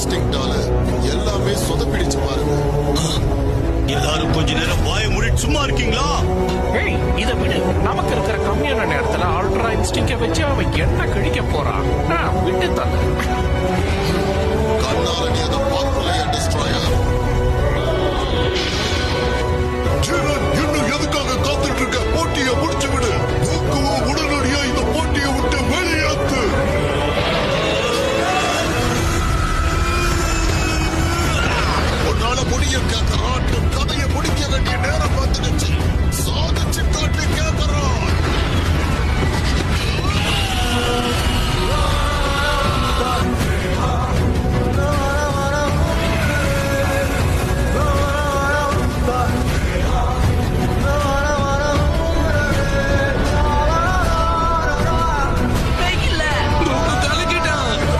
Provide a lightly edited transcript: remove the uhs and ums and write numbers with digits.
இன்ஸ்டிங்க்டால எல்லாமே சொதப்பிடிச்சு பாருங்க. எல்லாரும் கொஞ்ச நேரம் வாய மூடிட்டு சும்மா இருக்கீங்களா? ஏய், இதை விடு. நமக்கு இருக்கிற கம்மியான நேரத்துல அல்ட்ரா இன்ஸ்டிங்க வச்சு அவன் என்ன கிழிக்க போறான்? விட்டு தள்ள. கண்ணால நீ